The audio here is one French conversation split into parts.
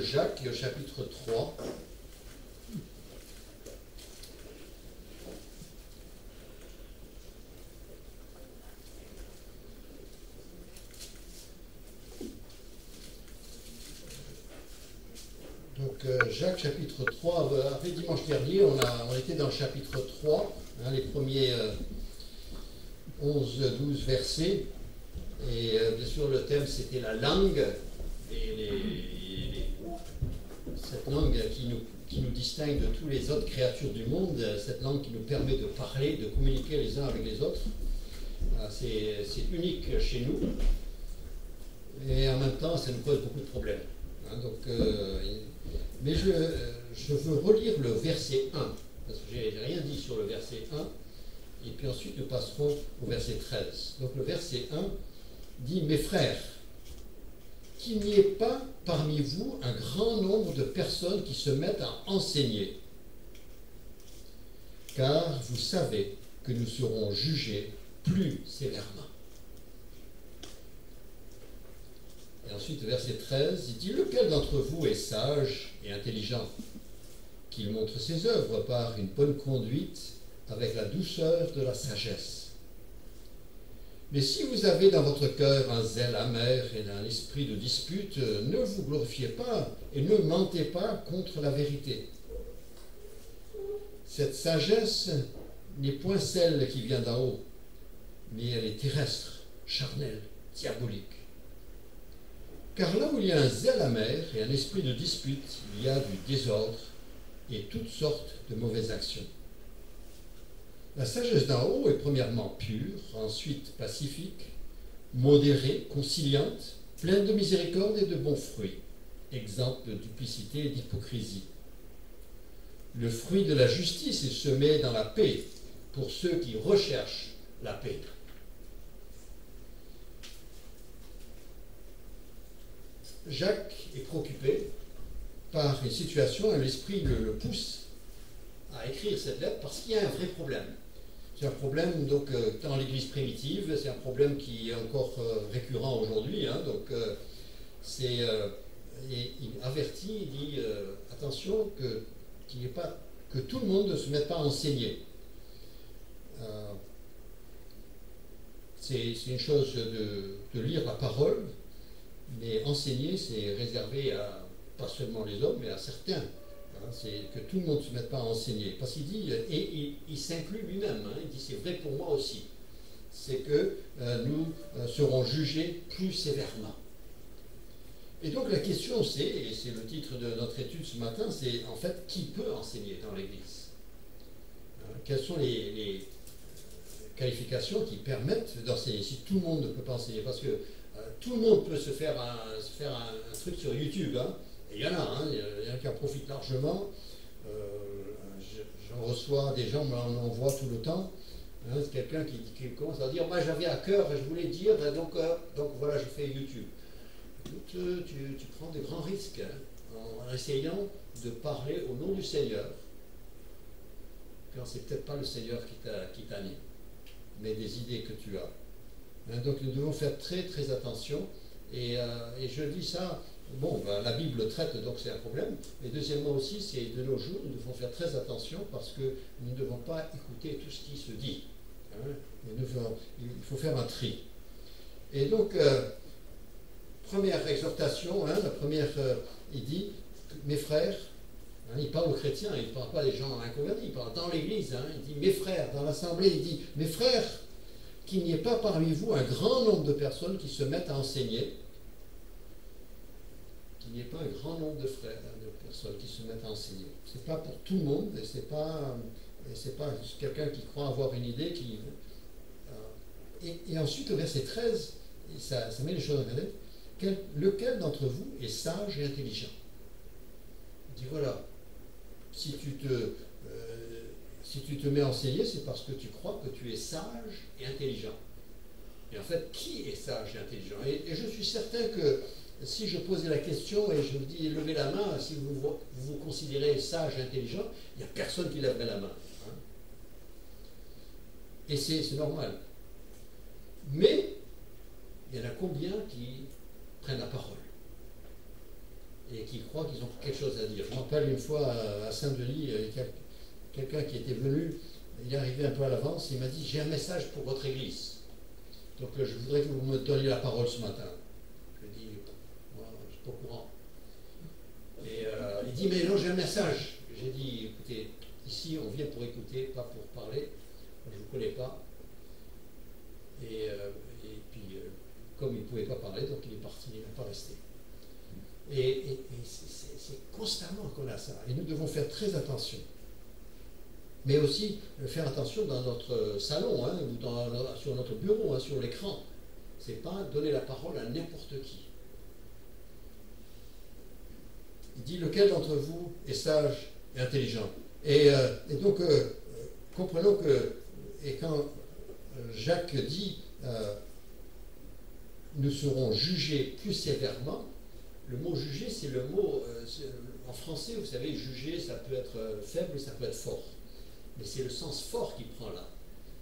Jacques au chapitre 3. Donc Jacques chapitre 3, après dimanche dernier, on était dans le chapitre 3, les premiers 11-12 versets. Et bien sûr, le thème, c'était la langue, et cette langue qui nous distingue de toutes les autres créatures du monde, cette langue qui nous permet de parler, de communiquer les uns avec les autres. C'est unique chez nous, et en même temps, ça nous pose beaucoup de problèmes. Mais je veux relire le verset 1, parce que je n'ai rien dit sur le verset 1, et puis ensuite nous passerons au verset 13. Donc le verset 1 dit « Mes frères, qu'il n'y ait pas parmi vous un grand nombre de personnes qui se mettent à enseigner, car vous savez que nous serons jugés plus sévèrement. » Et ensuite, verset 13, il dit « Lequel d'entre vous est sage et intelligent, qu'il montre ses œuvres par une bonne conduite avec la douceur de la sagesse. Mais si vous avez dans votre cœur un zèle amer et un esprit de dispute, ne vous glorifiez pas et ne mentez pas contre la vérité. Cette sagesse n'est point celle qui vient d'en haut, mais elle est terrestre, charnelle, diabolique. Car là où il y a un zèle amer et un esprit de dispute, il y a du désordre et toutes sortes de mauvaises actions. La sagesse d'en haut est premièrement pure, ensuite pacifique, modérée, conciliante, pleine de miséricorde et de bons fruits, exempte de duplicité et d'hypocrisie. Le fruit de la justice est semé dans la paix pour ceux qui recherchent la paix. Jacques est préoccupé par une situation, et l'esprit le pousse à écrire cette lettre parce qu'il y a un vrai problème. C'est un problème donc dans l'Église primitive, c'est un problème qui est encore récurrent aujourd'hui. Et il avertit, il dit attention que tout le monde ne se mette pas à enseigner. C'est une chose de lire la parole, mais enseigner, c'est réservé à pas seulement les hommes, mais à certains. C'est que tout le monde ne se mette pas à enseigner. Parce qu'il dit, et il s'inclut lui-même, il dit c'est vrai pour moi aussi, c'est que nous serons jugés plus sévèrement. Et donc la question c'est, et c'est le titre de notre étude ce matin, c'est en fait qui peut enseigner dans l'Église. Quelles sont les qualifications qui permettent d'enseigner? Si tout le monde ne peut pas enseigner, parce que tout le monde peut se faire un truc sur YouTube, et il y en a, il y en a qui en profitent largement. J'en reçois des gens, on en voit tout le temps. C'est quelqu'un qui commence à dire, moi j'avais à cœur, je voulais dire, donc voilà, je fais YouTube. Écoute, tu prends de grands risques en essayant de parler au nom du Seigneur, quand c'est peut-être pas le Seigneur qui t'anime, mais des idées que tu as. Donc nous devons faire très très attention. Et je dis ça, la Bible traite, donc c'est un problème. Et deuxièmement aussi, c'est de nos jours, nous devons faire très attention parce que nous ne devons pas écouter tout ce qui se dit. Il faut faire un tri. Et donc, première exhortation, la première, il dit, mes frères, il parle aux chrétiens, il ne parle pas des gens inconvertis, il parle dans l'Église, il dit, mes frères, dans l'Assemblée, il dit, mes frères, qu'il n'y ait pas parmi vous un grand nombre de personnes qui se mettent à enseigner, qu'il n'y ait pas un grand nombre de frères, de personnes qui se mettent à enseigner. Ce n'est pas pour tout le monde, et ce n'est pas quelqu'un qui croit avoir une idée qui... Et ensuite, au verset 13, ça met les choses en tête. Lequel d'entre vous est sage et intelligent? Il dit voilà, si tu te mets à enseigner, c'est parce que tu crois que tu es sage et intelligent. Et en fait, qui est sage et intelligent? Et je suis certain que si je posais la question et je vous dis levez la main, si vous considérez sage et intelligent, il n'y a personne qui lèverait la main. Et c'est normal. Mais il y en a combien qui prennent la parole? et qui croient qu'ils ont quelque chose à dire. Je me rappelle une fois à Saint-Denis, quelqu'un qui était venu, il est arrivé un peu à l'avance, il m'a dit j'ai un message pour votre église. Donc je voudrais que vous me donniez la parole ce matin. Je lui ai dit, moi, je ne suis pas au courant. Et il dit mais non, j'ai un message. J'ai dit écoutez, ici on vient pour écouter, pas pour parler. Je ne vous connais pas. Et puis, comme il ne pouvait pas parler, donc il est parti, il n'est pas resté. Et c'est constamment qu'on a ça. Et nous devons faire très attention. Mais aussi faire attention dans notre salon, hein, ou sur notre bureau, hein, sur l'écran. Ce n'est pas donner la parole à n'importe qui. Il dit lequel d'entre vous est sage et intelligent. Et donc, comprenons que, et quand Jacques dit nous serons jugés plus sévèrement, le mot juger, c'est le mot, en français, vous savez, juger, ça peut être faible, ça peut être fort. Mais c'est le sens fort qui prend là.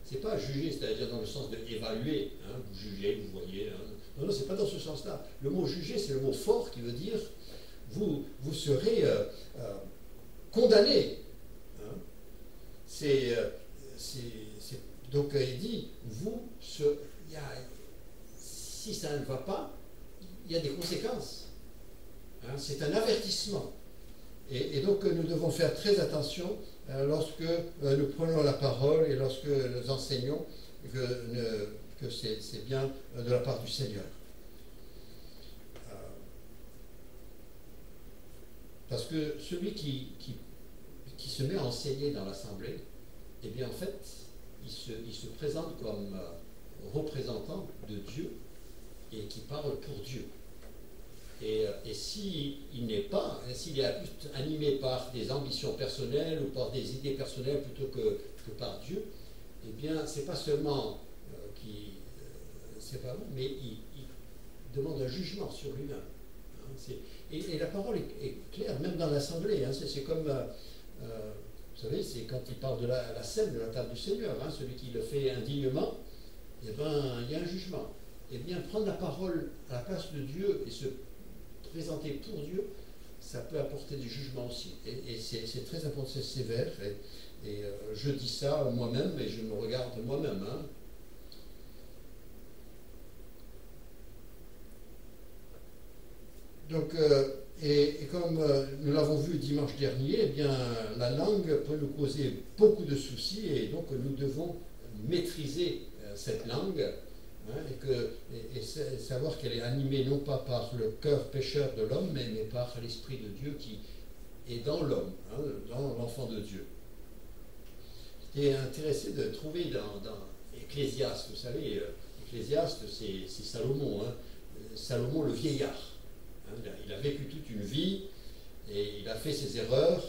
C'est pas juger, c'est-à-dire dans le sens d'évaluer, hein, vous jugez, vous voyez. Hein. Non, non, c'est pas dans ce sens-là. Le mot juger, c'est le mot fort qui veut dire vous serez condamné. Hein. Donc il dit, si ça ne va pas, il y a des conséquences. Hein, c'est un avertissement. Et donc nous devons faire très attention lorsque nous prenons la parole et lorsque nous enseignons que c'est bien de la part du Seigneur. Parce que celui qui se met à enseigner dans l'Assemblée, eh bien en fait, il se présente comme représentant de Dieu et qui parle pour Dieu. Et s'il n'est pas, s'il est plus animé par des ambitions personnelles ou par des idées personnelles plutôt que par Dieu, eh bien, c'est pas seulement c'est pas bon, mais il demande un jugement sur lui-même. Hein, et la parole est claire, même dans l'Assemblée. Hein, c'est comme, vous savez, c'est quand il parle de la scène, de la table du Seigneur, hein, celui qui le fait indignement, eh bien, il y a un jugement. Eh bien, prendre la parole à la place de Dieu et se présenter pour Dieu, ça peut apporter du jugement aussi. Et c'est très important, c'est sévère. Et je dis ça moi-même, et je me regarde moi-même. Hein. Donc, et comme nous l'avons vu dimanche dernier, eh bien, la langue peut nous causer beaucoup de soucis, et donc nous devons maîtriser cette langue. Hein, et savoir qu'elle est animée non pas par le cœur pécheur de l'homme, mais par l'Esprit de Dieu qui est dans l'homme, hein, dans l'enfant de Dieu. J'étais intéressé de trouver dans Ecclésiaste, vous savez, Ecclésiaste c'est Salomon, hein, Salomon le vieillard. Hein, il a vécu toute une vie et il a fait ses erreurs,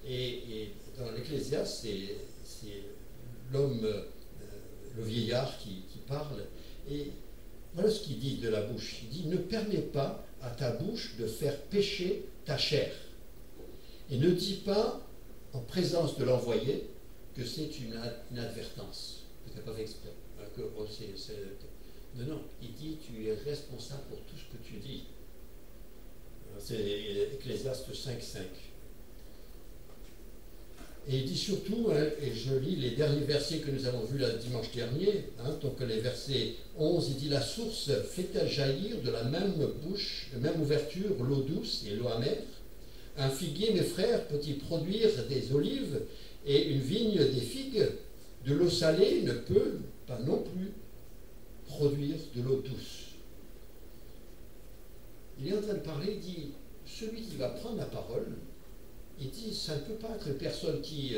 et dans l'Ecclésiaste, c'est l'homme, le vieillard qui parle. Et voilà ce qu'il dit de la bouche. Il dit, ne permets pas à ta bouche de faire pécher ta chair. Et ne dis pas, en présence de l'envoyé, que c'est une advertance. Tu n'as pas fait exprès. Non, il dit, tu es responsable pour tout ce que tu dis. C'est Ecclésiaste 5.5. Et il dit surtout, hein, et je lis les derniers versets que nous avons vus le dimanche dernier, hein, donc les versets 11, il dit, la source fait-elle jaillir de la même bouche, de même ouverture, l'eau douce et l'eau amère? Un figuier, mes frères, peut-il produire des olives, et une vigne des figues? De l'eau salée ne peut pas non plus produire de l'eau douce. Il est en train de parler, il dit, celui qui va prendre la parole, il dit, ça ne peut pas être une personne qui,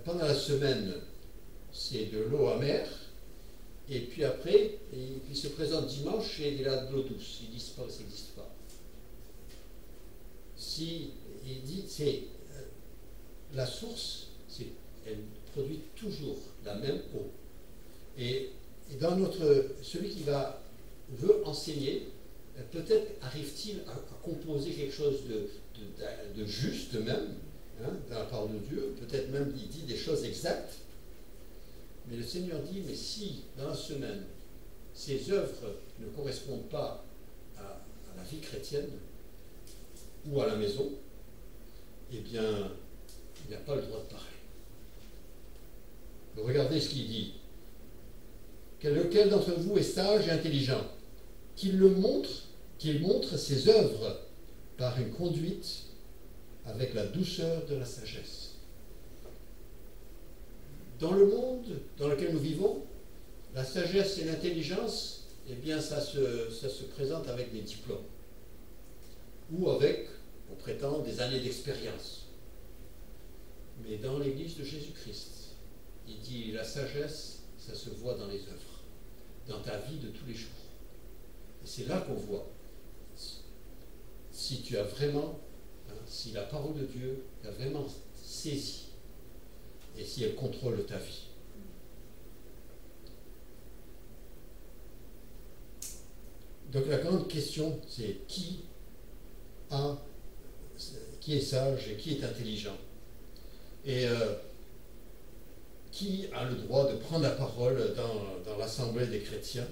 pendant la semaine, c'est de l'eau amère, et puis après, il se présente dimanche et il a de l'eau douce. Il dit, ça n'existe pas. Si, il dit, c'est la source, elle produit toujours la même eau. Et dans celui qui veut enseigner, peut-être arrive-t-il à composer quelque chose de juste même, hein, dans la parole de Dieu, peut-être même il dit des choses exactes, mais le Seigneur dit, mais si dans la semaine, ces œuvres ne correspondent pas à la vie chrétienne, ou à la maison, eh bien, il n'a pas le droit de parler. Regardez ce qu'il dit. Lequel d'entre vous est sage et intelligent? Qu'il montre ses œuvres par une conduite avec la douceur de la sagesse. Dans le monde dans lequel nous vivons, la sagesse et l'intelligence, eh bien, ça se présente avec des diplômes ou avec, on prétend, des années d'expérience. Mais dans l'Église de Jésus-Christ, il dit la sagesse, ça se voit dans les œuvres, dans ta vie de tous les jours. Et c'est là qu'on voit si tu as vraiment, si la parole de Dieu t'a vraiment saisi et si elle contrôle ta vie. Donc la grande question, c'est qui est sage et qui est intelligent, et qui a le droit de prendre la parole dans l'assemblée des chrétiens.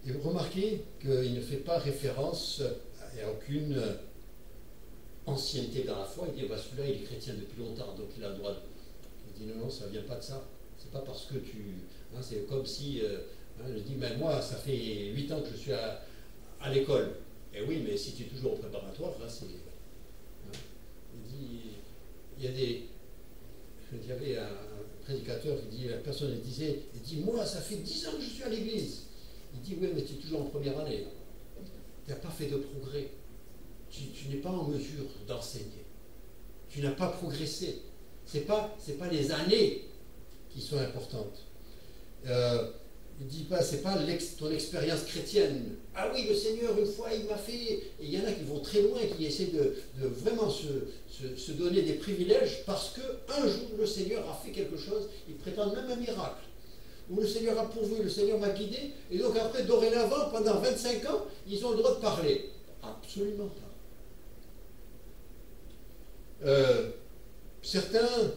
Et vous remarquez qu'il ne fait pas référence à aucune ancienneté dans la foi. Il dit celui-là il est chrétien depuis longtemps, donc il a le droit de... Il dit non, ça ne vient pas de ça. C'est pas parce que c'est comme si je dis mais moi ça fait 8 ans que je suis à l'école. Et oui, mais si tu es toujours au préparatoire, là c'est... il dit, il y avait un prédicateur qui dit, la personne disait, il dit, moi ça fait 10 ans que je suis à l'église. Il dit, oui, mais tu es toujours en première année. Tu n'as pas fait de progrès. Tu n'es pas en mesure d'enseigner. Tu n'as pas progressé. Ce n'est pas les années qui sont importantes. Il ne dit pas, c'est pas ton expérience chrétienne. Ah oui, le Seigneur, une fois, il m'a fait... Et il y en a qui vont très loin, qui essaient de vraiment se donner des privilèges parce qu'un jour, le Seigneur a fait quelque chose, ils prétendent même un miracle. Où le Seigneur a pourvu, le Seigneur m'a guidé, et donc après, dorénavant, pendant 25 ans, ils ont le droit de parler. Absolument pas. Certains,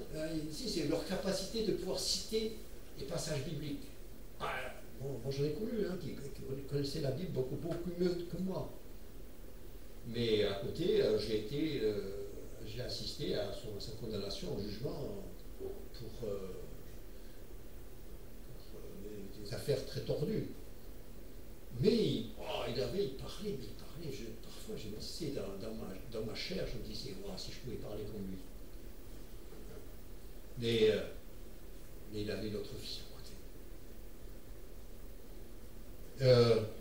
ici, c'est leur capacité de pouvoir citer les passages bibliques. Bon, j'en ai connu qui connaissaient la Bible beaucoup mieux que moi. Mais à côté, j'ai assisté à sa condamnation au jugement pour des affaires très tordues. Mais il parlait. Parfois, je m'assistais dans ma chair, je me disais, si je pouvais parler comme lui. Mais il avait notre vie.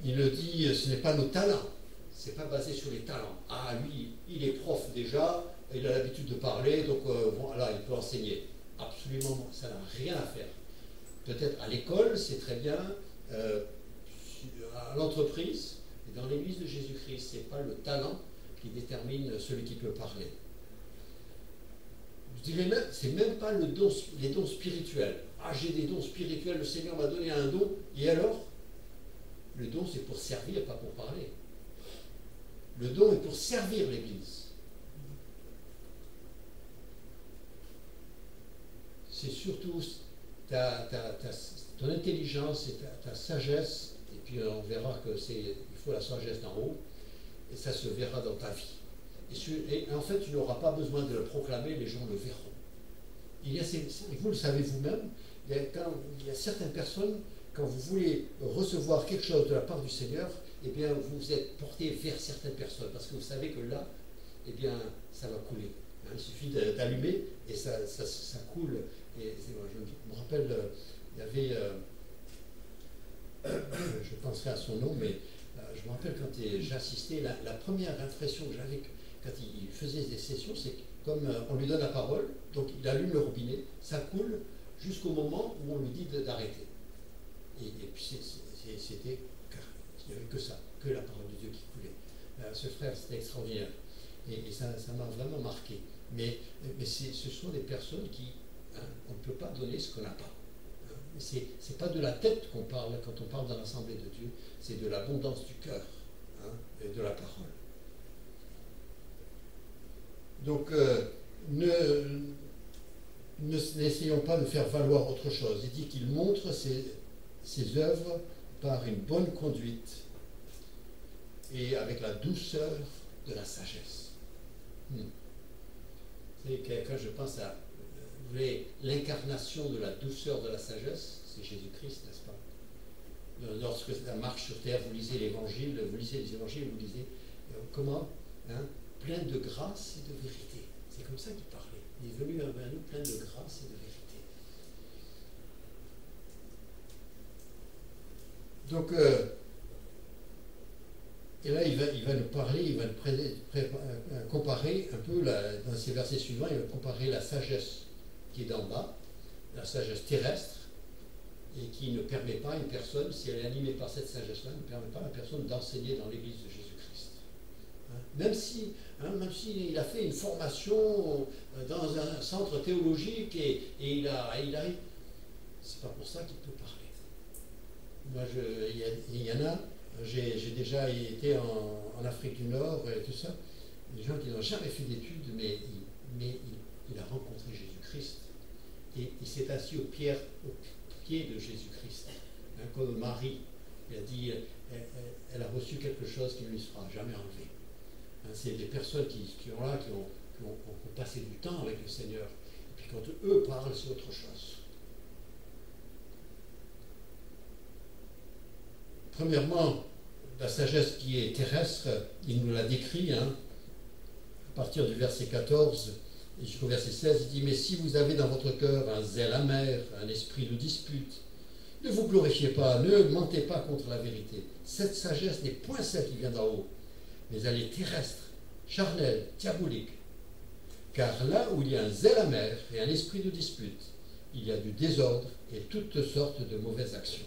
Il le dit, ce n'est pas nos talents, c'est pas basé sur les talents. Ah, lui, il est prof déjà, il a l'habitude de parler, donc voilà, il peut enseigner. Absolument, ça n'a rien à faire. Peut-être à l'école, c'est très bien, à l'entreprise, et dans l'Église de Jésus-Christ, c'est pas le talent qui détermine celui qui peut parler. Je dirais même, c'est même pas les dons spirituels. Ah, j'ai des dons spirituels, le Seigneur m'a donné un don, et alors? Le don, c'est pour servir, pas pour parler. Le don est pour servir l'Église. C'est surtout ton intelligence et ta sagesse, et puis on verra il faut la sagesse d'en haut, et ça se verra dans ta vie. Et en fait, tu n'auras pas besoin de le proclamer, les gens le verront. Vous le savez vous-même, il y a certaines personnes, quand vous voulez recevoir quelque chose de la part du Seigneur, eh bien, vous êtes porté vers certaines personnes, parce que vous savez que là, eh bien, ça va couler. Il suffit d'allumer et ça coule. Et je me rappelle, il y avait, je penserai à son nom, mais je me rappelle quand j'ai assisté, la première impression que j'avais quand il faisait des sessions, c'est comme on lui donne la parole, donc il allume le robinet, ça coule jusqu'au moment où on lui dit d'arrêter. Et puis c'était, il n'y avait que ça, que la parole de Dieu qui coulait. Ce frère, c'était extraordinaire. Et ça m'a vraiment marqué. Mais ce sont des personnes qui, on ne peut pas donner ce qu'on n'a pas. C'est pas de la tête qu'on parle quand on parle dans l'Assemblée de Dieu, c'est de l'abondance du cœur et de la parole. Donc, n'essayons pas de faire valoir autre chose. Il dit qu'il montre ses œuvres par une bonne conduite et avec la douceur de la sagesse. Quand je pense à l'incarnation de la douceur de la sagesse, c'est Jésus-Christ, n'est-ce pas? Lorsque la marche sur terre, vous lisez l'évangile, vous lisez les évangiles, vous lisez comment, plein de grâce et de vérité. C'est comme ça qu'il parlait. Il est venu à nous plein de grâce et de vérité. Donc, et là, il va nous parler, il va nous comparer un peu, dans ces versets suivants, il va comparer la sagesse qui est d'en bas, la sagesse terrestre, et qui ne permet pas à une personne, si elle est animée par cette sagesse-là, ne permet pas à une personne d'enseigner dans l'Église de Jésus-Christ. Même s'il a fait une formation dans un centre théologique et il arrive, c'est pas pour ça qu'il peut parler. Moi, il y en a, j'ai déjà été en Afrique du Nord et tout ça, des gens qui n'ont jamais fait d'études, mais il a rencontré Jésus-Christ et il s'est assis au pied de Jésus-Christ, comme Marie. Il a dit, elle a reçu quelque chose qui ne lui sera jamais enlevé. C'est des personnes qui ont passé du temps avec le Seigneur. Et puis quand eux parlent, c'est autre chose. Premièrement, la sagesse qui est terrestre, il nous l'a décrit, à partir du verset 14 et jusqu'au verset 16, il dit « Mais si vous avez dans votre cœur un zèle amer, un esprit de dispute, ne vous glorifiez pas, ne mentez pas contre la vérité. Cette sagesse n'est point celle qui vient d'en haut, mais elle est terrestre, charnelle, diabolique. Car là où il y a un zèle amer et un esprit de dispute, il y a du désordre et toutes sortes de mauvaises actions. »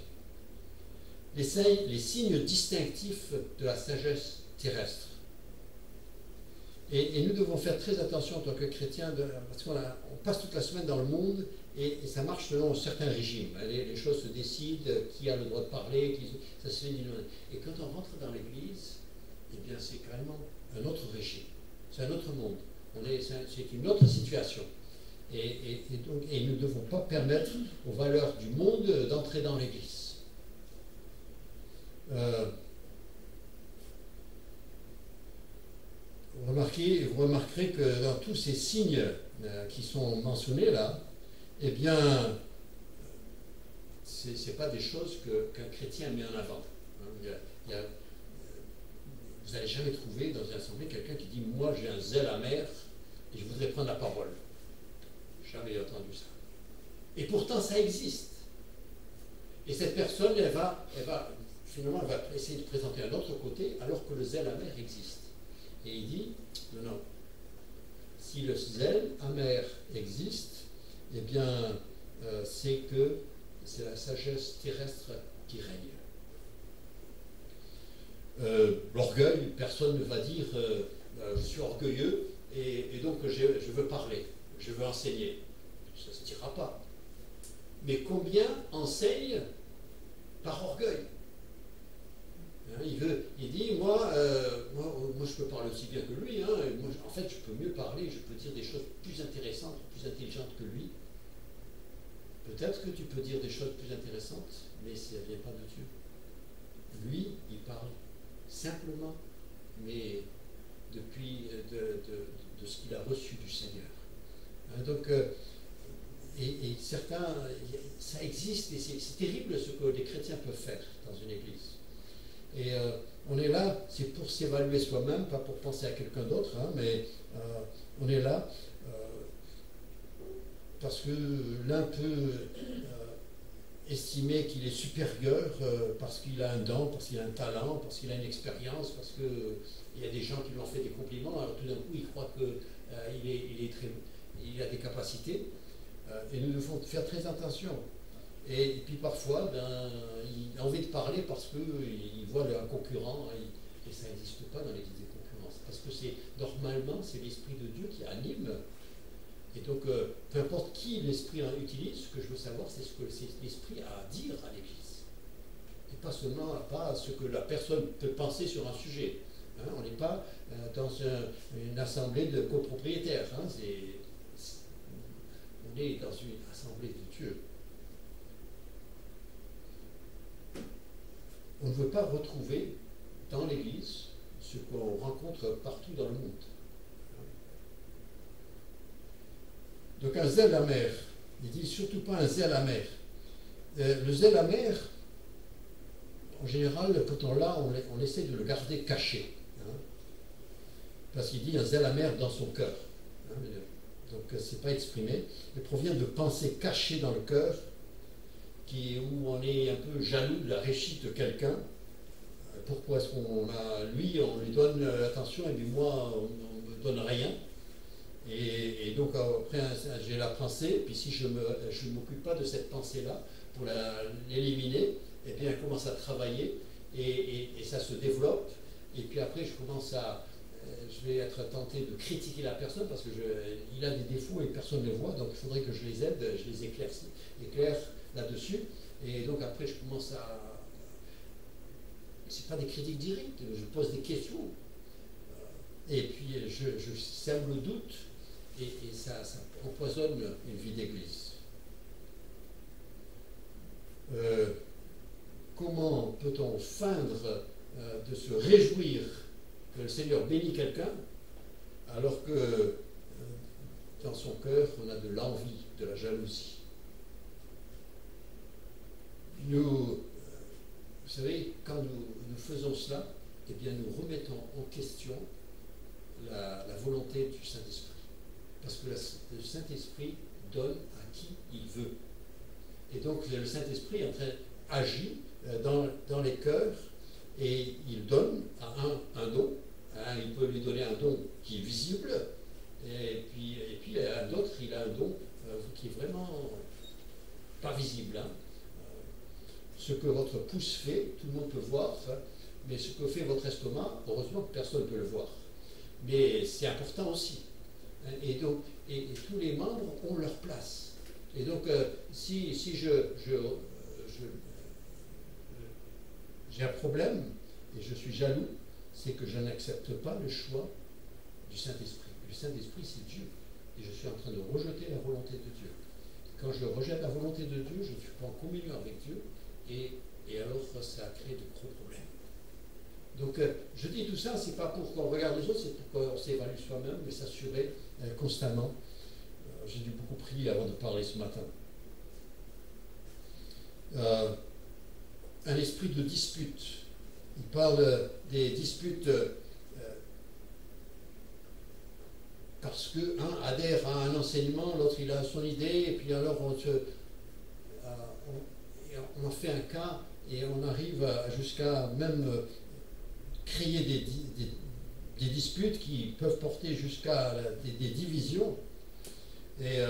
Les signes distinctifs de la sagesse terrestre. Et nous devons faire très attention en tant que chrétiens, parce qu'on passe toute la semaine dans le monde et ça marche selon certains régimes. Les choses se décident, qui a le droit de parler, ça se fait. Et quand on rentre dans l'Église, eh bien c'est carrément un autre régime. C'est un autre monde. C'est une autre situation. Et nous ne devons pas permettre aux valeurs du monde d'entrer dans l'Église. Vous remarquerez que dans tous ces signes qui sont mentionnés là, eh bien, ce n'est pas des choses qu'un chrétien met en avant. Vous n'allez jamais trouver dans une assemblée quelqu'un qui dit « Moi, j'ai un zèle amer et je voudrais prendre la parole. » Jamais entendu ça. Et pourtant, ça existe. Et cette personne, finalement, elle va essayer de présenter un autre côté alors que le zèle amer existe. Et il dit, non, si le zèle amer existe, eh bien, c'est que c'est la sagesse terrestre qui règne. L'orgueil, personne ne va dire, je suis orgueilleux et donc je veux parler, je veux enseigner. Ça ne se dira pas. Mais combien enseignent par orgueil? Il dit, moi, je peux parler aussi bien que lui. Moi, en fait, je peux mieux parler, je peux dire des choses plus intéressantes, plus intelligentes que lui. Peut-être que tu peux dire des choses plus intéressantes, mais ça ne vient pas de Dieu. Lui, il parle simplement, mais depuis de ce qu'il a reçu du Seigneur. Donc, et certains, ça existe, et c'est terrible ce que les chrétiens peuvent faire dans une église. Et on est là, c'est pour s'évaluer soi-même, pas pour penser à quelqu'un d'autre, mais on est là parce que l'un peut estimer qu'il est supérieur parce qu'il a un don, parce qu'il a un talent, parce qu'il a une expérience, parce qu'il y a des gens qui lui ont fait des compliments, alors tout d'un coup il croit qu'il a des capacités, et nous devons faire très attention. Et puis parfois, il a envie de parler parce qu'il voit un concurrent, et ça n'existe pas dans l'église des concurrences. Parce que normalement, c'est l'Esprit de Dieu qui anime. Et donc, peu importe qui l'Esprit utilise, ce que je veux savoir, c'est ce que l'Esprit a à dire à l'église. Et pas seulement ce que la personne peut penser sur un sujet. On n'est pas dans une assemblée de copropriétaires. On est dans une assemblée de Dieu. On ne veut pas retrouver dans l'Église ce qu'on rencontre partout dans le monde. Donc un zèle amer, il dit surtout pas un zèle amer. Le zèle amer, en général, quand on l'a, on essaie de le garder caché. Hein, parce qu'il dit un zèle amer dans son cœur. Hein, donc c'est pas exprimé. Il provient de pensées cachées dans le cœur, où on est un peu jaloux de la réussite de quelqu'un. Pourquoi est-ce qu'on a, lui, on lui donne attention et puis moi, on ne me donne rien. Et donc après, j'ai la pensée, puis si je ne m'occupe pas de cette pensée-là pour l'éliminer, et bien elle commence à travailler et ça se développe. Et puis après, je vais être tenté de critiquer la personne parce qu'il a des défauts et personne ne les voit, donc il faudrait que je les aide, je les éclaire là-dessus. Et donc après, je commence à... C'est pas des critiques directes, je pose des questions. Et puis je sème le doute et ça empoisonne une vie d'église. Comment peut-on feindre de se réjouir que le Seigneur bénit quelqu'un alors que dans son cœur on a de l'envie, de la jalousie? Vous savez, quand nous faisons cela, eh bien nous remettons en question la volonté du Saint-Esprit. Parce que le Saint-Esprit donne à qui il veut. Et donc le Saint-Esprit agit dans les cœurs et il donne à un don. Hein, il peut lui donner un don qui est visible et puis à d'autres il a un don qui est vraiment pas visible. Hein. Ce que votre pouce fait, tout le monde peut voir, hein, mais ce que fait votre estomac, heureusement que personne ne peut le voir. Mais c'est important aussi. Hein, et tous les membres ont leur place. Et donc, si j'ai un problème et je suis jaloux, c'est que je n'accepte pas le choix du Saint-Esprit. Le Saint-Esprit, c'est Dieu. Et je suis en train de rejeter la volonté de Dieu. Quand je rejette la volonté de Dieu, je ne suis pas en communion avec Dieu. Et alors, ça crée de gros problèmes. Donc, je dis tout ça, c'est pas pour qu'on regarde les autres, c'est pour qu'on s'évalue soi-même, mais s'assurer constamment. J'ai dû beaucoup prier avant de parler ce matin. Un esprit de dispute. Il parle des disputes parce qu'un adhère à un enseignement, l'autre il a son idée, et puis alors on en fait un cas et on arrive jusqu'à même créer des disputes qui peuvent porter jusqu'à des divisions. Et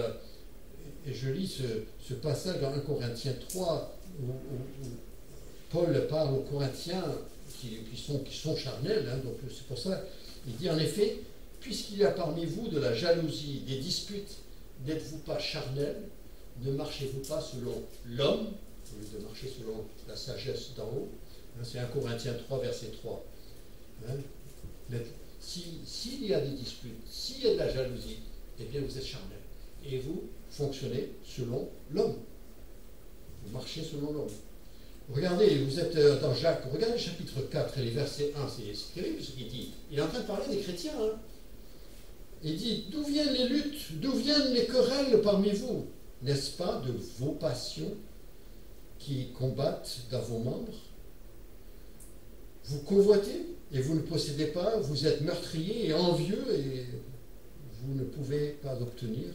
je lis ce passage dans 1 Corinthiens 3 où Paul parle aux Corinthiens qui sont charnels, hein, donc c'est pour ça il dit en effet, puisqu'il y a parmi vous de la jalousie, des disputes, n'êtes-vous pas charnels? Ne marchez-vous pas selon l'homme, au lieu de marcher selon la sagesse d'en haut? Hein, c'est 1 Corinthiens 3, verset 3. Hein, s'il y a des disputes, s'il y a de la jalousie, eh bien vous êtes charnels. Et vous fonctionnez selon l'homme. Vous marchez selon l'homme. Regardez, vous êtes dans Jacques, regardez le chapitre 4 et les versets 1, c'est terrible ce qu'il dit. Il est en train de parler des chrétiens. Hein. Il dit, d'où viennent les luttes, d'où viennent les querelles parmi vous? N'est-ce pas de vos passions qui combattent dans vos membres? Vous convoitez et vous ne possédez pas, vous êtes meurtrier et envieux et vous ne pouvez pas obtenir.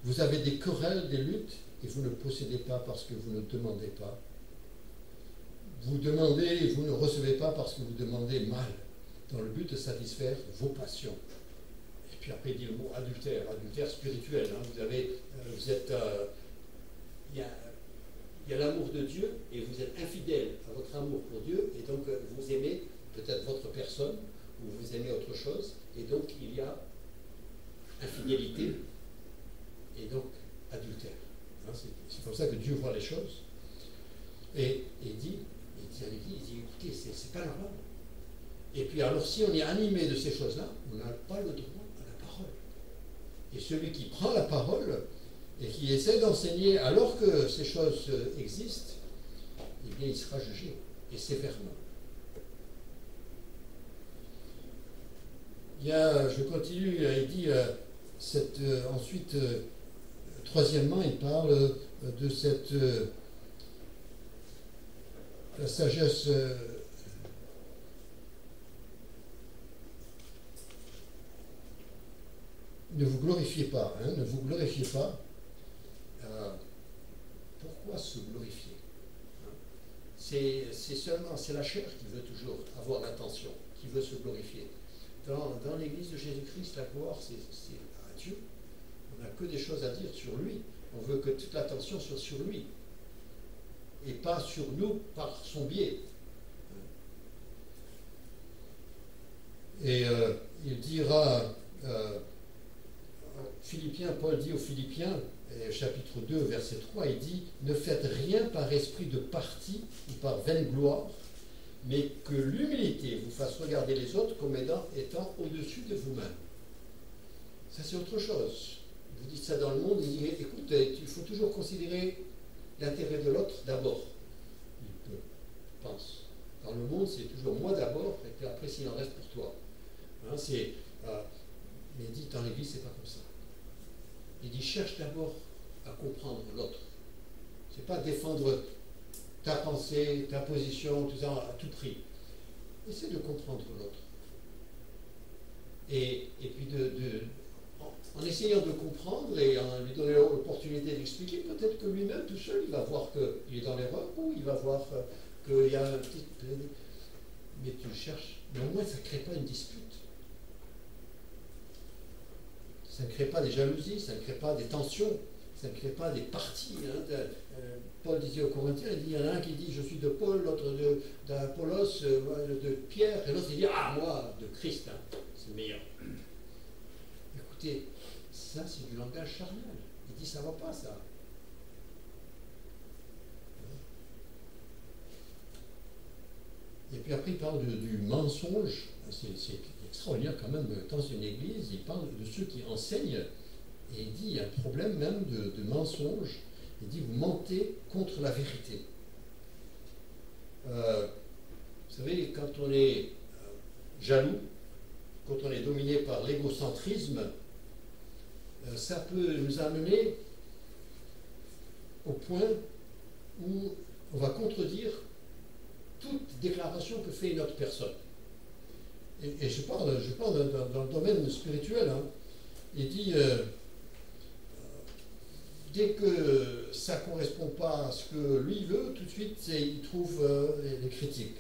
Vous avez des querelles, des luttes et vous ne possédez pas parce que vous ne demandez pas. Vous demandez et vous ne recevez pas parce que vous demandez mal, dans le but de satisfaire vos passions. Et puis après, il dit le mot adultère spirituel. Hein. Il y a l'amour de Dieu et vous êtes infidèle à votre amour pour Dieu et donc vous aimez peut-être votre personne ou vous aimez autre chose et donc il y a infidélité et donc adultère. Hein. C'est comme ça que Dieu voit les choses. Et il dit à l'Église, écoutez, c'est pas normal. Et puis alors si on est animé de ces choses-là, on n'a pas le droit à la parole. Et celui qui prend la parole et qui essaie d'enseigner alors que ces choses existent, eh bien il sera jugé, et sévèrement. je continue, il dit, ensuite, troisièmement, il parle de la sagesse. Ne vous glorifiez pas, hein, ne vous glorifiez pas. Pourquoi se glorifier? C'est la chair qui veut toujours avoir l'attention, qui veut se glorifier. Dans l'Église de Jésus-Christ, la gloire, c'est à Dieu. On n'a que des choses à dire sur lui. On veut que toute l'attention soit sur lui. Et pas sur nous par son biais. Et il dira, Paul dit aux Philippiens, chapitre 2, verset 3, il dit « Ne faites rien par esprit de parti ou par vaine gloire, mais que l'humilité vous fasse regarder les autres comme étant au-dessus de vous-même. » Ça, c'est autre chose. Vous dites ça dans le monde, il dit « Écoute, il faut toujours considérer l'intérêt de l'autre d'abord. » Il pense. Dans le monde, c'est toujours moi d'abord, et puis après, s'il en reste pour toi. Hein, mais il dit, dans l'Église, c'est pas comme ça. Il dit, cherche d'abord à comprendre l'autre. C'est pas défendre ta pensée, ta position, tout ça, à tout prix. Essaie de comprendre l'autre. Et puis en essayant de comprendre et en lui donnant l'opportunité d'expliquer, peut-être que lui-même, tout seul, il va voir qu'il est dans l'erreur, ou il va voir qu'il y a un petit... Mais tu cherches, mais au moins ça ne crée pas une dispute. Ça ne crée pas des jalousies, ça ne crée pas des tensions, ça ne crée pas des partis. Hein. Paul disait aux Corinthiens, il y en a un qui dit je suis de Paul, l'autre d'Apollos, de Pierre, et l'autre il dit ah moi de Christ, hein, c'est le meilleur. Écoutez, ça c'est du langage charnel. Il dit ça ne va pas ça. Et puis après il parle du mensonge. C'est extraordinaire quand même, dans une église, il parle de ceux qui enseignent, et il dit il y a un problème même de mensonge. Il dit vous mentez contre la vérité. Vous savez, quand on est jaloux, quand on est dominé par l'égocentrisme, ça peut nous amener au point où on va contredire toute déclaration que fait une autre personne. Et je parle dans le domaine spirituel. Hein. Il dit, dès que ça ne correspond pas à ce que lui veut, tout de suite, il trouve les critiques.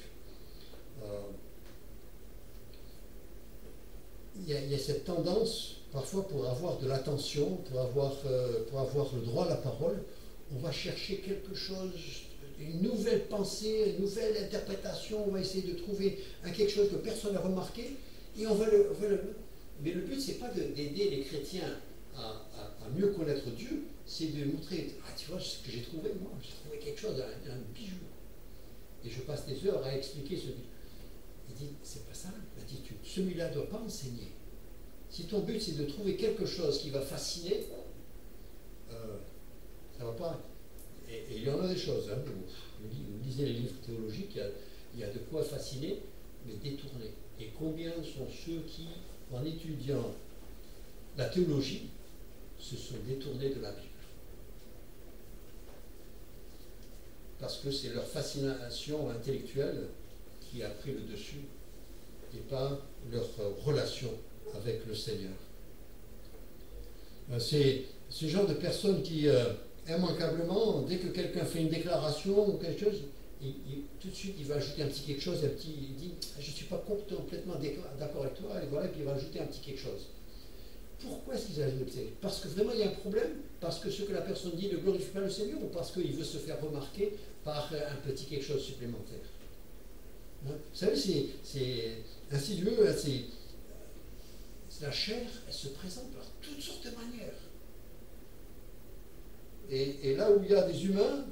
Il y a cette tendance, parfois, pour avoir de l'attention, pour avoir le droit à la parole, on va chercher quelque chose, une nouvelle pensée, une nouvelle interprétation, on va essayer de trouver quelque chose que personne n'a remarqué, et on va le... Mais le but, c'est pas d'aider les chrétiens à mieux connaître Dieu, c'est de montrer, ah tu vois ce que j'ai trouvé, moi, j'ai trouvé quelque chose, un bijou. Et je passe des heures à expliquer ce bijou. Il dit, c'est pas ça l'attitude, celui-là ne doit pas enseigner. Si ton but, c'est de trouver quelque chose qui va fasciner, ça va pas... Et il y en a des choses, hein. Vous lisez les livres théologiques, il y a de quoi fasciner, mais détourner. Et combien sont ceux qui, en étudiant la théologie, se sont détournés de la Bible? Parce que c'est leur fascination intellectuelle qui a pris le dessus, et pas leur relation avec le Seigneur. C'est ce genre de personnes qui... immanquablement, dès que quelqu'un fait une déclaration ou quelque chose, tout de suite il va ajouter un petit quelque chose, il dit je ne suis pas complètement d'accord avec toi, et voilà, et puis il va ajouter un petit quelque chose. Pourquoi est-ce qu'ils ajoutent? Parce que vraiment il y a un problème, parce que ce que la personne dit ne glorifie pas le Seigneur, ou parce qu'il veut se faire remarquer par un petit quelque chose supplémentaire. Hein? Vous savez, c'est insidieux, c'est la chair, elle se présente par toutes sortes de manières. Et là où il y a des humains,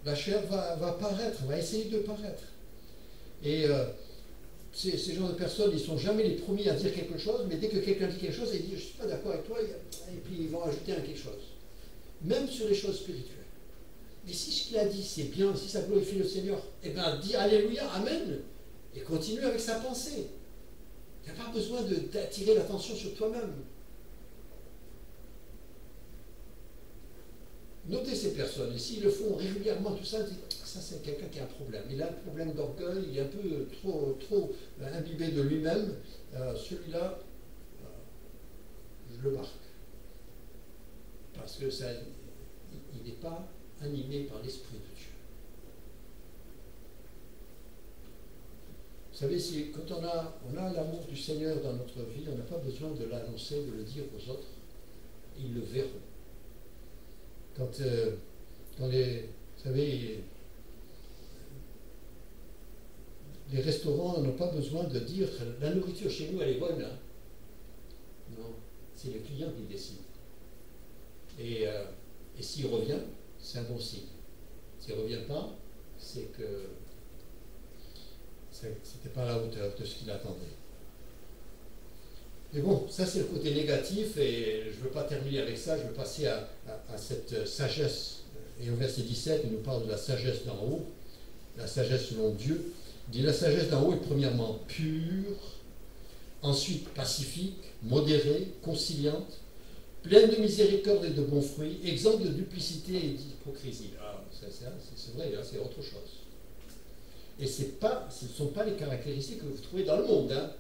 la chair va paraître, va essayer de paraître. Et ces genres de personnes, ils ne sont jamais les premiers à dire quelque chose, mais dès que quelqu'un dit quelque chose, ils disent je ne suis pas d'accord avec toi, et puis ils vont ajouter quelque chose. Même sur les choses spirituelles. Mais si ce qu'il a dit c'est bien, si ça glorifie le Seigneur, eh bien dis Alléluia, Amen, et continue avec sa pensée. Il n'y a pas besoin d'attirer l'attention sur toi-même. Notez ces personnes, et s'ils le font régulièrement, tout ça, ça c'est quelqu'un qui a un problème. Il a un problème d'orgueil, il est un peu trop imbibé de lui-même. Celui-là, je le marque. Parce que ça, il n'est pas animé par l'Esprit de Dieu. Vous savez, quand on a l'amour du Seigneur dans notre vie, on n'a pas besoin de l'annoncer, de le dire aux autres. Ils le verront. Quand vous savez, les restaurants n'ont pas besoin de dire la nourriture chez nous elle est bonne. Hein. Non, c'est le client qui décide. Et s'il revient, c'est un bon signe. S'il ne revient pas, c'est que c'était pas à la hauteur de ce qu'il attendait. Mais bon, ça c'est le côté négatif, et je ne veux pas terminer avec ça, je veux passer à cette sagesse. Et au verset 17, il nous parle de la sagesse d'en haut, la sagesse selon Dieu. Il dit la sagesse d'en haut est premièrement pure, ensuite pacifique, modérée, conciliante, pleine de miséricorde et de bons fruits, exempte de duplicité et d'hypocrisie. Ah, c'est vrai, hein, c'est autre chose. Et ce ne sont pas les caractéristiques que vous trouvez dans le monde. Hein.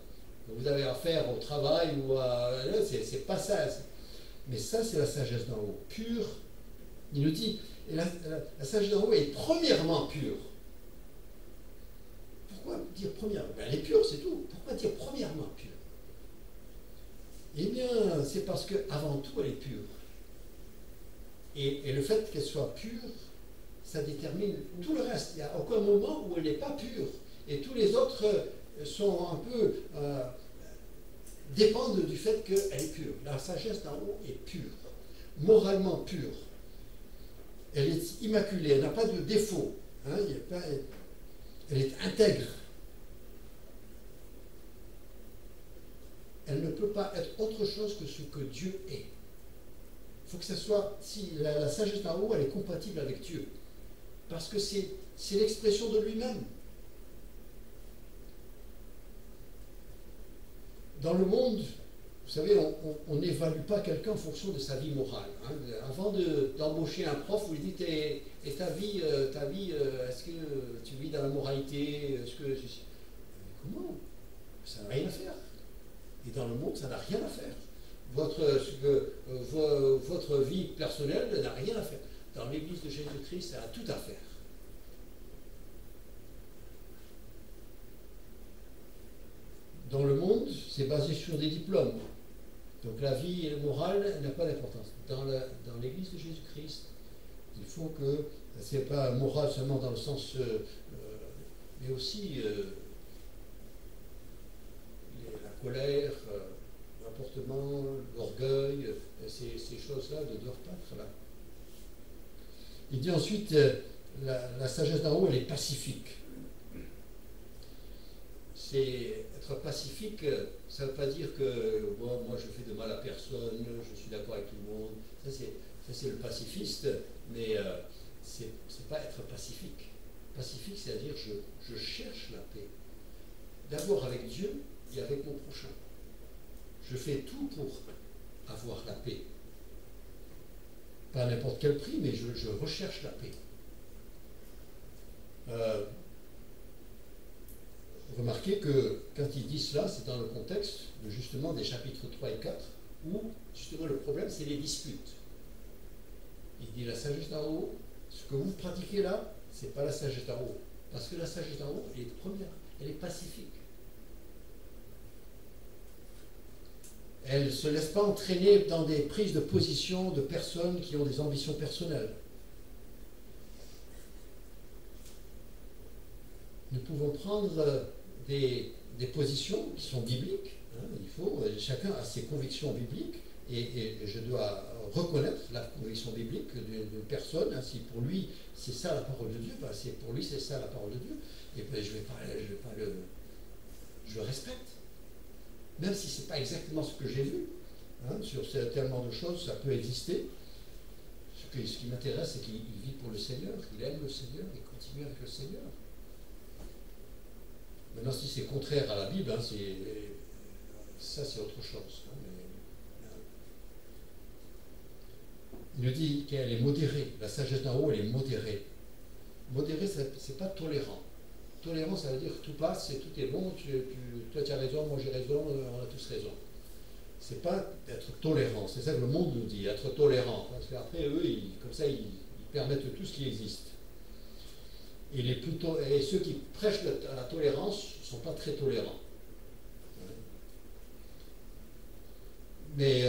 Vous avez affaire au travail ou à... C'est pas ça. Mais ça, c'est la sagesse d'en haut. Pure. Il nous dit, et la sagesse d'en haut est premièrement pure. Pourquoi dire premièrement? Ben, elle est pure, c'est tout. Pourquoi dire premièrement pure? Eh bien, c'est parce qu'avant tout, elle est pure. Et le fait qu'elle soit pure, ça détermine tout le reste. Il n'y a aucun moment où elle n'est pas pure. Et tous les autres sont un peu... dépendent du fait qu'elle est pure. La sagesse d'en haut est pure, moralement pure. Elle est immaculée, elle n'a pas de défaut. Hein, elle est intègre. Elle ne peut pas être autre chose que ce que Dieu est. Il faut que ça soit... Si la sagesse d'en haut, elle est compatible avec Dieu. Parce que c'est l'expression de lui-même. Dans le monde, vous savez, on n'évalue pas quelqu'un en fonction de sa vie morale. Hein. Avant d'embaucher un prof, vous lui dites, et ta vie, est-ce que tu vis dans la moralité? Comment? Ça n'a rien à faire. Et dans le monde, ça n'a rien à faire. Votre vie personnelle n'a rien à faire. Dans l'Église de Jésus-Christ, ça a tout à faire. Dans le monde, c'est basé sur des diplômes. Donc la vie morale n'a pas d'importance. Dans l'Église de Jésus-Christ, il faut que, ce n'est pas moral seulement dans le sens, mais aussi la colère, l'emportement, l'orgueil, ces choses-là ne doivent pas être là. Il dit ensuite, la sagesse d'en haut, elle est pacifique. C'est être pacifique, ça ne veut pas dire que moi je fais de mal à personne, je suis d'accord avec tout le monde. Ça c'est le pacifiste, mais c'est pas être pacifique. Pacifique, c'est-à-dire je cherche la paix. D'abord avec Dieu et avec mon prochain. Je fais tout pour avoir la paix. Pas à n'importe quel prix, mais je recherche la paix. Remarquez que quand il dit cela, c'est dans le contexte de justement des chapitres 3 et 4, où justement le problème c'est les disputes. Il dit la sagesse d'en haut, ce que vous pratiquez là, c'est pas la sagesse d'en haut. Parce que la sagesse d'en haut, elle est première, elle est pacifique. Elle ne se laisse pas entraîner dans des prises de position de personnes qui ont des ambitions personnelles. Nous pouvons prendre des positions qui sont bibliques. Hein, chacun a ses convictions bibliques et je dois reconnaître la conviction biblique d'une personne. Hein, si pour lui c'est ça la parole de Dieu, ben pour lui c'est ça la parole de Dieu. Et ben je le respecte. Même si ce n'est pas exactement ce que j'ai vu. Hein, sur tellement de choses, ça peut exister. Ce qui m'intéresse, c'est qu'il vit pour le Seigneur, qu'il aime le Seigneur et continue avec le Seigneur. Maintenant, si c'est contraire à la Bible, hein, ça c'est autre chose. Hein, il nous dit qu'elle est modérée. La sagesse d'en haut, elle est modérée. Modérée, c'est pas tolérant. Tolérant, ça veut dire que tout passe et tout est bon, toi tu as raison, moi j'ai raison, on a tous raison. C'est pas d'être tolérant, c'est ça que le monde nous dit, être tolérant. Parce qu'après, eux, comme ça, ils permettent tout ce qui existe. Et ceux qui prêchent la tolérance ne sont pas très tolérants. Mais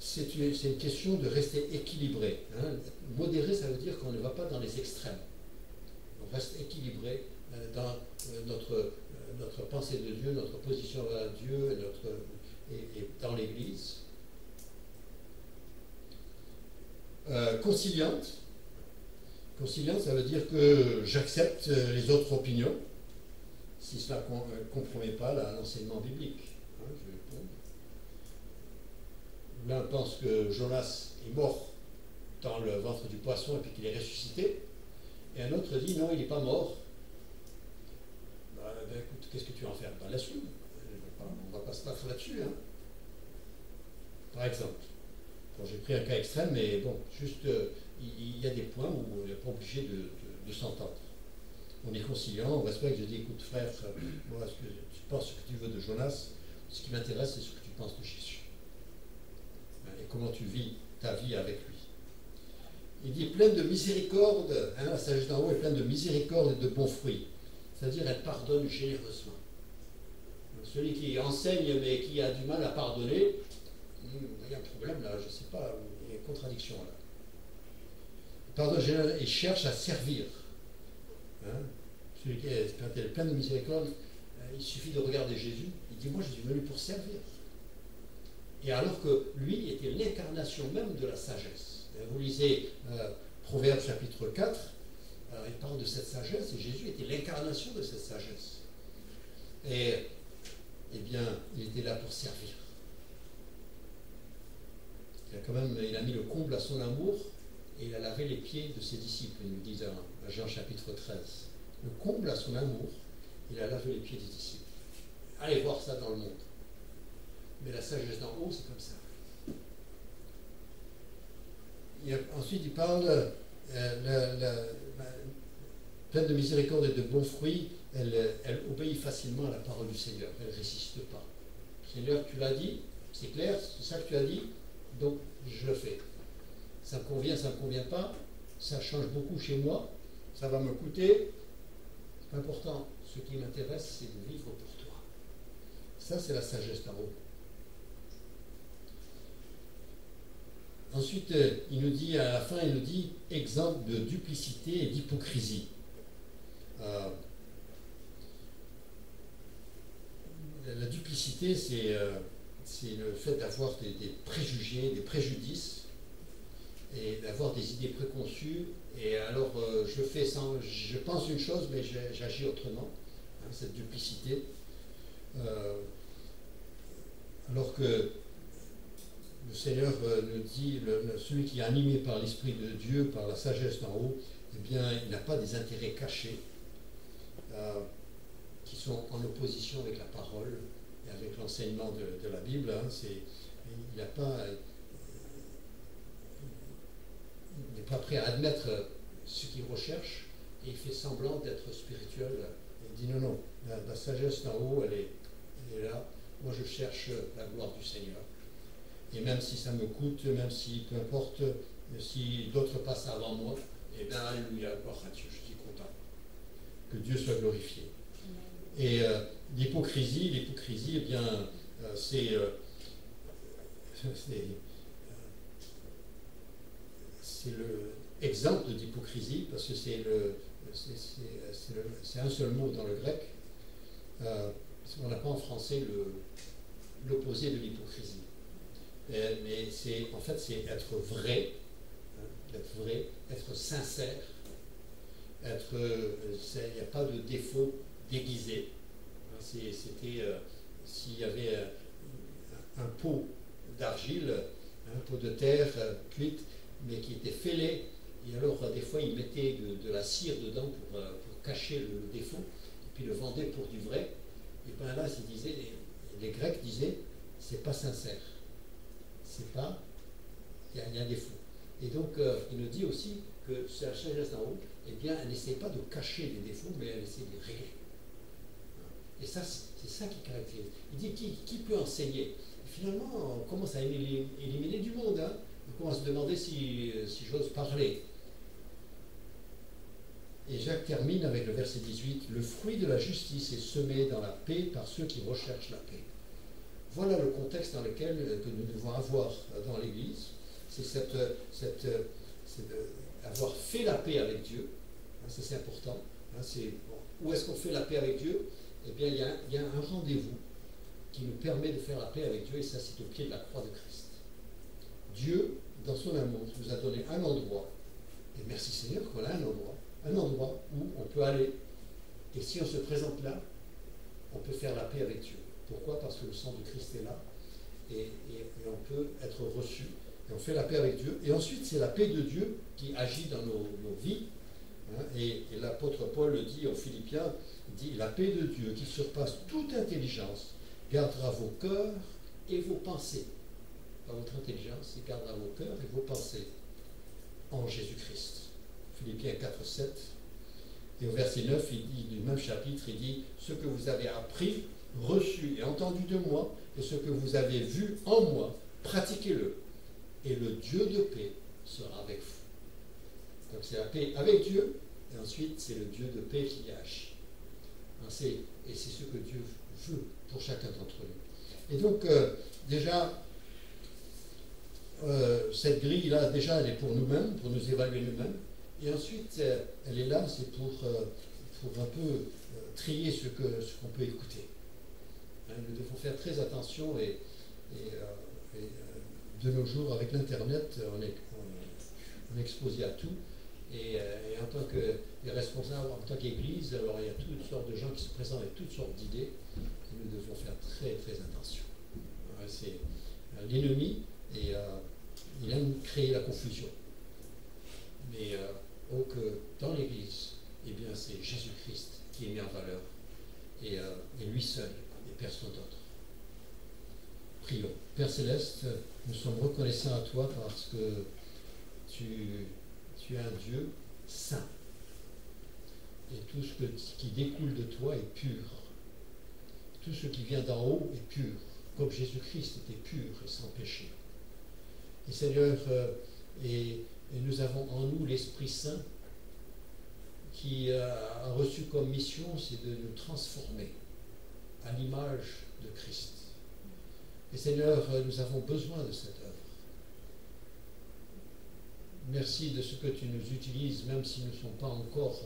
c'est une question de rester équilibré. Hein. Modéré, ça veut dire qu'on ne va pas dans les extrêmes. On reste équilibré dans notre pensée de Dieu, notre position à Dieu et dans l'Église. Conciliante. Conciliante, ça veut dire que j'accepte les autres opinions si cela ne compromet pas l'enseignement biblique. Hein, l'un pense que Jonas est mort dans le ventre du poisson et puis qu'il est ressuscité, et un autre dit non, il n'est pas mort. Écoute, qu'est-ce que tu vas en faire? Laisse-le. On ne va pas se battre là-dessus. Hein. Par exemple. Bon, j'ai pris un cas extrême, mais bon, juste, il y a des points où on n'est pas obligé de s'entendre. On est conciliant, on respecte. Je dis, écoute frère, moi, est-ce que tu penses ce que tu veux de Jonas? Ce qui m'intéresse, c'est ce que tu penses de Jésus. Et comment tu vis ta vie avec lui. Il dit pleine de miséricorde, hein, la sagesse d'en haut est pleine de miséricorde et de bons fruits. C'est-à-dire, elle pardonne généreusement. Celui qui enseigne mais qui a du mal à pardonner, il y a un problème là, je ne sais pas, il y a une contradiction là. Pardonne généreusement et cherche à servir. Hein, celui qui est plein de miséricorde, il suffit de regarder Jésus, il dit moi je suis venu pour servir. Et alors que lui était l'incarnation même de la sagesse. Vous lisez Proverbes chapitre 4, il parle de cette sagesse et Jésus était l'incarnation de cette sagesse. Et eh bien, il était là pour servir. Il a mis le comble à son amour et il a lavé les pieds de ses disciples, il nous dit à Jean chapitre 13. Le comble à son amour, il a lavé les pieds des disciples. Allez voir ça dans le monde. Mais la sagesse d'en haut, c'est comme ça. Ensuite, il parle pleine de miséricorde et de bons fruits, elle obéit facilement à la parole du Seigneur, elle ne résiste pas. Seigneur, tu l'as dit, c'est clair, c'est ça que tu as dit, donc je le fais. Ça me convient, ça ne me convient pas, ça change beaucoup chez moi, ça va me coûter, c'est pas important. Ce qui m'intéresse, c'est de vivre pour toi. Ça, c'est la sagesse d'en haut. Ensuite, il nous dit, à la fin, il nous dit exemple de duplicité et d'hypocrisie. La duplicité, c'est le fait d'avoir des préjugés, des préjudices, et d'avoir des idées préconçues. Et alors, je pense une chose, mais j'agis autrement. Hein, cette duplicité. Alors que le Seigneur nous dit, celui qui est animé par l'Esprit de Dieu, par la sagesse d'en haut, eh bien, il n'a pas des intérêts cachés qui sont en opposition avec la parole et avec l'enseignement de la Bible. Hein. Il n'est pas prêt à admettre ce qu'il recherche et il fait semblant d'être spirituel. Il dit non, la sagesse d'en haut, elle est là. Moi, je cherche la gloire du Seigneur. Et même si ça me coûte, même si, peu importe, si d'autres passent avant moi, eh bien, alléluia, gloire à Dieu, je suis content. Que Dieu soit glorifié. Et l'hypocrisie, eh bien, c'est l'exemple d'hypocrisie, parce que c'est un seul mot dans le grec. On n'a pas en français l'opposé de l'hypocrisie. Mais en fait, c'est être vrai, être sincère, il n'y a pas de défaut déguisé. S'il y avait un pot d'argile, un pot de terre cuite, mais qui était fêlé, et alors des fois ils mettaient de la cire dedans pour cacher le défaut, et puis le vendaient pour du vrai, et bien là, ils disaient, les Grecs disaient, c'est pas sincère. C'est pas, il y a un défaut. Et donc, il nous dit aussi que la sagesse en haut, eh bien, elle n'essaie pas de cacher les défauts, mais elle essaie de les régler. Et ça, c'est ça qui caractérise. Il dit, qui peut enseigner? Et finalement, on commence à éliminer du monde. Hein. On commence à se demander si j'ose parler. Et Jacques termine avec le verset 18. Le fruit de la justice est semé dans la paix par ceux qui recherchent la paix. Voilà le contexte dans lequel que nous devons avoir dans l'Église. C'est avoir fait la paix avec Dieu. Ça, c'est important. Où est-ce qu'on fait la paix avec Dieu? Eh bien, il y a un rendez-vous qui nous permet de faire la paix avec Dieu, et ça, c'est au pied de la croix de Christ. Dieu, dans son amour, nous a donné un endroit, et merci Seigneur qu'on a un endroit où on peut aller, et si on se présente là, on peut faire la paix avec Dieu. Pourquoi? Parce que le sang de Christ est là, et on peut être reçu, et on fait la paix avec Dieu, et ensuite c'est la paix de Dieu qui agit dans nos vies, hein, et l'apôtre Paul le dit aux Philippiens, il dit, la paix de Dieu qui surpasse toute intelligence gardera vos cœurs et vos pensées. Pas votre intelligence, il gardera vos cœurs et vos pensées en Jésus-Christ. Philippiens 4, 7. Et au verset 9, il dit, du même chapitre, il dit, ce que vous avez appris, reçu et entendu de moi, et ce que vous avez vu en moi, pratiquez-le. Et le Dieu de paix sera avec vous. Donc c'est la paix avec Dieu, et ensuite c'est le Dieu de paix qui agit. Et c'est ce que Dieu veut pour chacun d'entre nous. Et donc, déjà, cette grille-là, déjà, elle est pour nous-mêmes, pour nous évaluer nous-mêmes. Et ensuite, elle est là, c'est pour un peu trier ce qu'on peut écouter. Hein, nous devons faire très attention, et de nos jours, avec l'Internet, on est exposé à tout. Et en tant que responsables, en tant qu'Église, alors il y a toutes sortes de gens qui se présentent avec toutes sortes d'idées, et nous devons faire très très attention. C'est l'ennemi, et il aime créer la confusion. Mais que dans l'Église, eh bien c'est Jésus-Christ qui est mis en valeur, et lui seul, et personne d'autre. Prions. Père Céleste, nous sommes reconnaissants à toi parce que tu es un Dieu saint. Et tout ce qui découle de toi est pur. Tout ce qui vient d'en haut est pur, comme Jésus-Christ était pur et sans péché. Et Seigneur, et nous avons en nous l'Esprit Saint qui a reçu comme mission, c'est de nous transformer à l'image de Christ. Et Seigneur, nous avons besoin de cette œuvre. Merci de ce que tu nous utilises, même si nous ne sommes pas encore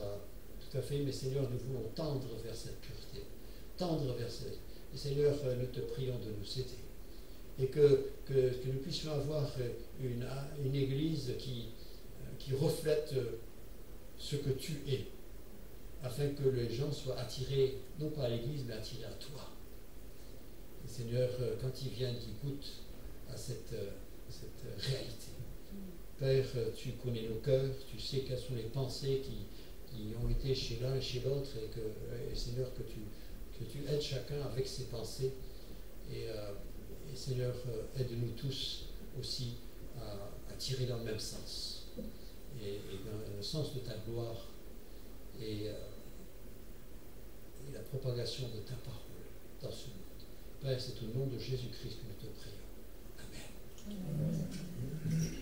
tout à fait, mais Seigneur, nous voulons tendre vers cette pureté, tendre vers cette... Et Seigneur, nous te prions de nous aider. Et que nous puissions avoir une Église qui reflète ce que tu es, afin que les gens soient attirés, non pas à l'Église, mais attirés à toi. Et Seigneur, quand ils viennent, qu'ils goûtent à cette réalité. Père, tu connais nos cœurs, tu sais quelles sont les pensées qui ont été chez l'un et chez l'autre, et Seigneur, que tu aides chacun avec ses pensées. Et Seigneur, aide-nous tous aussi à tirer dans le même sens, et dans le sens de ta gloire, et la propagation de ta parole dans ce monde. Père, c'est au nom de Jésus-Christ que nous te prions. Amen. Amen.